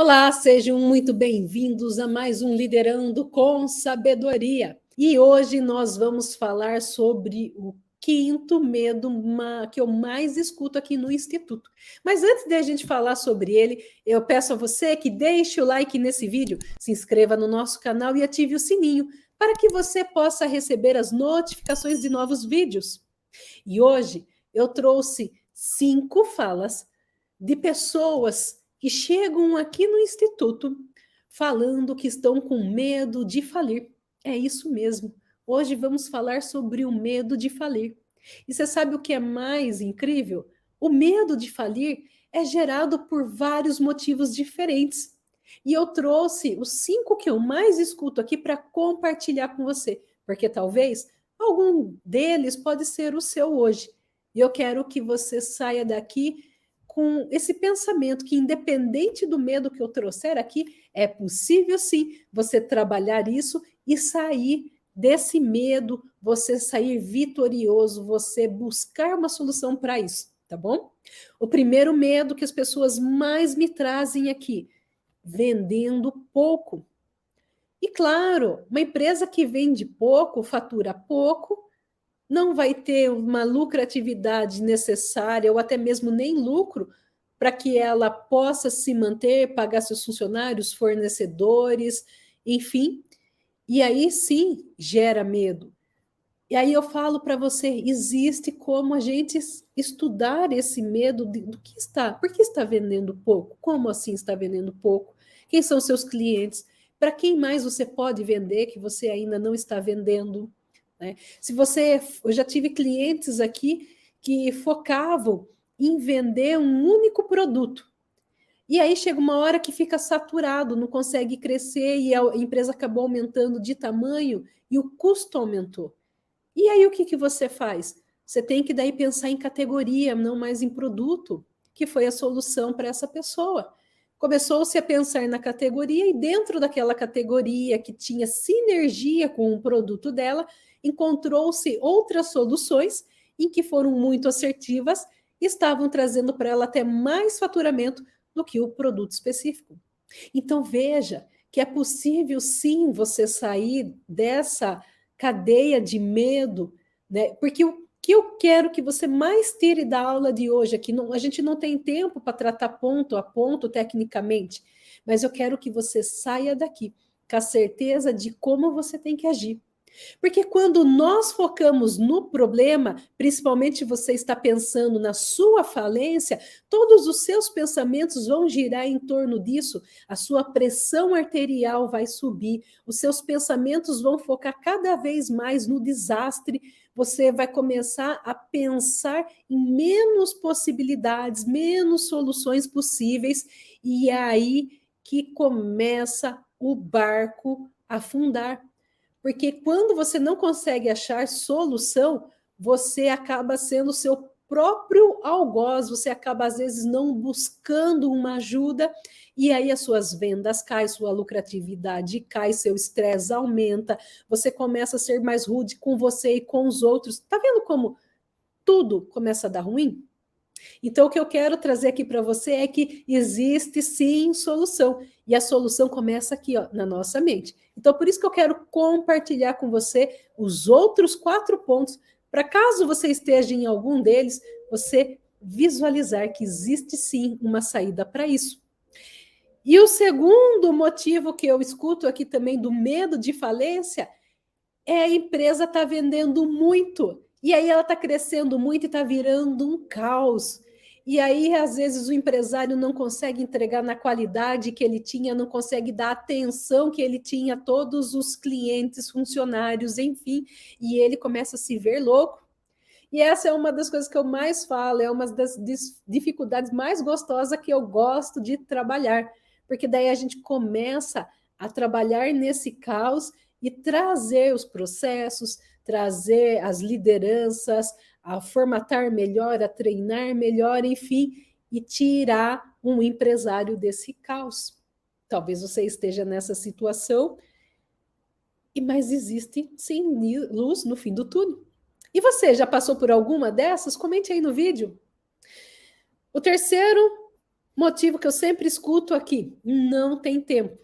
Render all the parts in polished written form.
Olá, sejam muito bem-vindos a mais um Liderando com Sabedoria. E hoje nós vamos falar sobre o quinto medo que eu mais escuto aqui no Instituto. Mas antes de a gente falar sobre ele, eu peço a você que deixe o like nesse vídeo, se inscreva no nosso canal e ative o sininho para que você possa receber as notificações de novos vídeos. E hoje eu trouxe 5 falas de pessoas que chegam aqui no Instituto falando que estão com medo de falir. É isso mesmo. Hoje vamos falar sobre o medo de falir. E você sabe o que é mais incrível? O medo de falir é gerado por vários motivos diferentes. E eu trouxe os 5 que eu mais escuto aqui para compartilhar com você, porque talvez algum deles pode ser o seu hoje. E eu quero que você saia daqui com esse pensamento que, independente do medo que eu trouxer aqui, é possível sim você trabalhar isso e sair desse medo, você sair vitorioso, você buscar uma solução para isso, tá bom? O primeiro medo que as pessoas mais me trazem aqui, vendendo pouco. E claro, uma empresa que vende pouco, fatura pouco, não vai ter uma lucratividade necessária, ou até mesmo nem lucro, para que ela possa se manter, pagar seus funcionários, fornecedores, enfim. E aí sim gera medo. E aí eu falo para você, existe como a gente estudar esse medo do que está, por que está vendendo pouco? Como assim está vendendo pouco? Quem são seus clientes? Para quem mais você pode vender que você ainda não está vendendo? Né? Se você, eu já tive clientes aqui que focavam em vender um único produto. E aí chega uma hora que fica saturado, não consegue crescer e a empresa acabou aumentando de tamanho e o custo aumentou. E aí o que você faz? Você tem que daí pensar em categoria, não mais em produto, que foi a solução para essa pessoa. Começou-se a pensar na categoria e dentro daquela categoria que tinha sinergia com o produto dela, encontrou-se outras soluções em que foram muito assertivas e estavam trazendo para ela até mais faturamento do que o produto específico. Então veja que é possível sim você sair dessa cadeia de medo, né? Porque o que eu quero que você mais tire da aula de hoje aqui, não, a gente não tem tempo para tratar ponto a ponto tecnicamente, mas eu quero que você saia daqui com a certeza de como você tem que agir. Porque quando nós focamos no problema, principalmente você está pensando na sua falência, todos os seus pensamentos vão girar em torno disso, a sua pressão arterial vai subir, os seus pensamentos vão focar cada vez mais no desastre, você vai começar a pensar em menos possibilidades, menos soluções possíveis, e é aí que começa o barco a afundar. Porque quando você não consegue achar solução, você acaba sendo o seu próprio algoz, você acaba às vezes não buscando uma ajuda e aí as suas vendas caem, sua lucratividade cai, seu estresse aumenta, você começa a ser mais rude com você e com os outros. Tá vendo como tudo começa a dar ruim? Então, o que eu quero trazer aqui para você é que existe sim solução. E a solução começa aqui, ó, na nossa mente. Então, por isso que eu quero compartilhar com você os outros 4 pontos, para caso você esteja em algum deles, você visualizar que existe sim uma saída para isso. E o segundo motivo que eu escuto aqui também do medo de falência é a empresa está vendendo muito. E aí ela está crescendo muito e está virando um caos. E aí, às vezes, o empresário não consegue entregar na qualidade que ele tinha, não consegue dar a atenção que ele tinha a todos os clientes, funcionários, enfim, e ele começa a se ver louco. E essa é uma das coisas que eu mais falo, é uma das dificuldades mais gostosas que eu gosto de trabalhar, porque daí a gente começa a trabalhar nesse caos e trazer os processos, trazer as lideranças, a formatar melhor, a treinar melhor, enfim, e tirar um empresário desse caos. Talvez você esteja nessa situação, mas existe sim luz no fim do túnel. E você já passou por alguma dessas? Comente aí no vídeo. O terceiro Motivo que eu sempre escuto aqui: não tem tempo.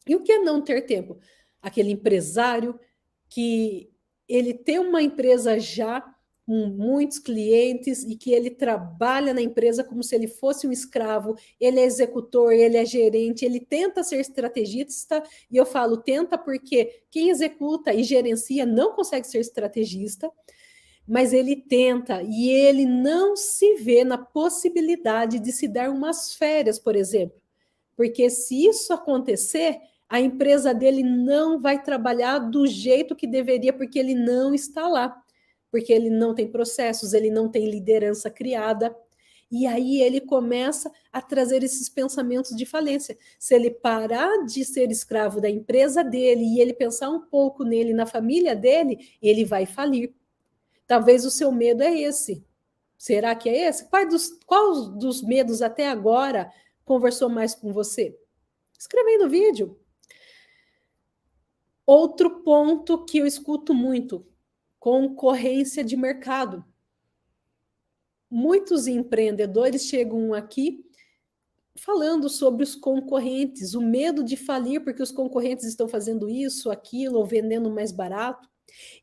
E o que é não ter tempo? Aquele empresário que ele tem uma empresa já com muitos clientes e que ele trabalha na empresa como se ele fosse um escravo, ele é executor, ele é gerente, ele tenta ser estrategista, e eu falo tenta porque quem executa e gerencia não consegue ser estrategista, mas ele tenta e ele não se vê na possibilidade de se dar umas férias, por exemplo. Porque se isso acontecer, a empresa dele não vai trabalhar do jeito que deveria, porque ele não está lá, porque ele não tem processos, ele não tem liderança criada. E aí ele começa a trazer esses pensamentos de falência. Se ele parar de ser escravo da empresa dele e ele pensar um pouco nele, na família dele, ele vai falir. Talvez o seu medo é esse. Será que é esse? Qual dos medos até agora conversou mais com você? Escreve aí no vídeo. Outro ponto que eu escuto muito: concorrência de mercado. Muitos empreendedores chegam aqui falando sobre os concorrentes, o medo de falir porque os concorrentes estão fazendo isso, aquilo, ou vendendo mais barato.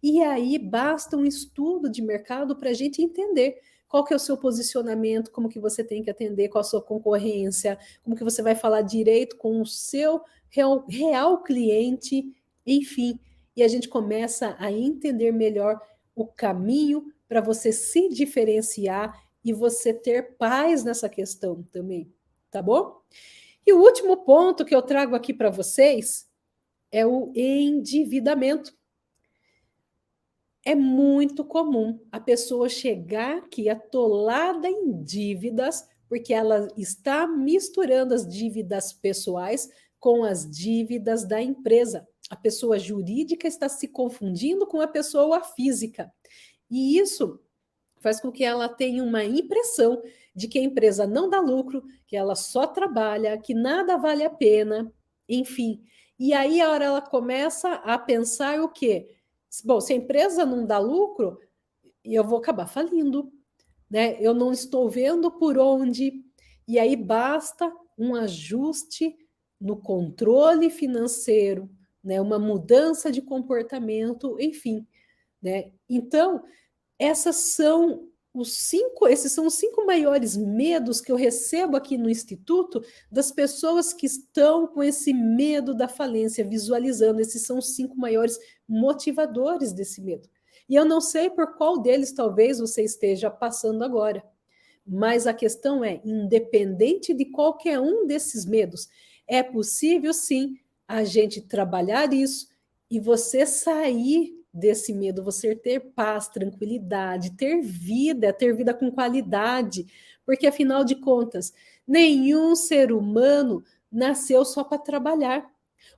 E aí basta um estudo de mercado para a gente entender qual que é o seu posicionamento, como que você tem que atender, qual a sua concorrência, como que você vai falar direito com o seu real cliente, enfim. E a gente começa a entender melhor o caminho para você se diferenciar e você ter paz nessa questão também, tá bom? E o último ponto que eu trago aqui para vocês é o endividamento. É muito comum a pessoa chegar aqui atolada em dívidas, porque ela está misturando as dívidas pessoais com as dívidas da empresa. A pessoa jurídica está se confundindo com a pessoa física. E isso faz com que ela tenha uma impressão de que a empresa não dá lucro, que ela só trabalha, que nada vale a pena, enfim. E aí a hora ela começa a pensar o quê? Bom, se a empresa não dá lucro, eu vou acabar falindo, né? Eu não estou vendo por onde. E aí basta um ajuste no controle financeiro, né? Uma mudança de comportamento, enfim, né? Então, esses são os 5 maiores medos que eu recebo aqui no Instituto das pessoas que estão com esse medo da falência, visualizando. Esses são os 5 maiores motivadores desse medo. E eu não sei por qual deles talvez você esteja passando agora, mas a questão é, independente de qualquer um desses medos, é possível sim a gente trabalhar isso e você sair desse medo, você ter paz, tranquilidade, ter vida com qualidade, porque afinal de contas, nenhum ser humano nasceu só para trabalhar.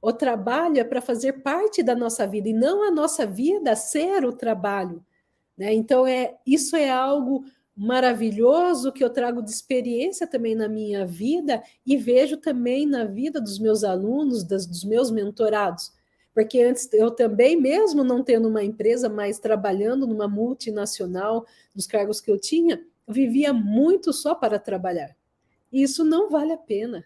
O trabalho é para fazer parte da nossa vida e não a nossa vida ser o trabalho, né? Então isso é algo maravilhoso que eu trago de experiência também na minha vida e vejo também na vida dos meus alunos, dos meus mentorados. Porque antes eu também, mesmo não tendo uma empresa, mas trabalhando numa multinacional, nos cargos que eu tinha, eu vivia muito só para trabalhar. E isso não vale a pena,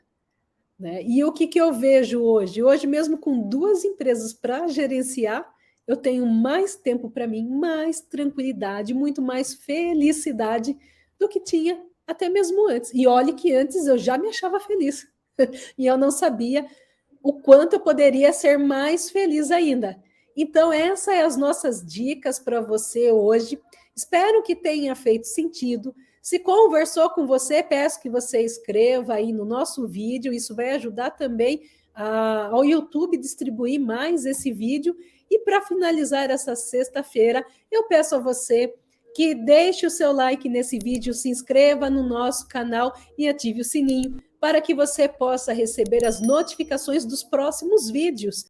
né? E o que eu vejo hoje? Hoje, mesmo com 2 empresas para gerenciar, eu tenho mais tempo para mim, mais tranquilidade, muito mais felicidade do que tinha até mesmo antes. E olhe que antes eu já me achava feliz. E eu não sabia o quanto eu poderia ser mais feliz ainda. Então, essas são as nossas dicas para você hoje. Espero que tenha feito sentido. Se conversou com você, peço que você escreva aí no nosso vídeo. Isso vai ajudar também ao YouTube distribuir mais esse vídeo. E para finalizar essa sexta-feira, eu peço a você que deixe o seu like nesse vídeo, se inscreva no nosso canal e ative o sininho para que você possa receber as notificações dos próximos vídeos.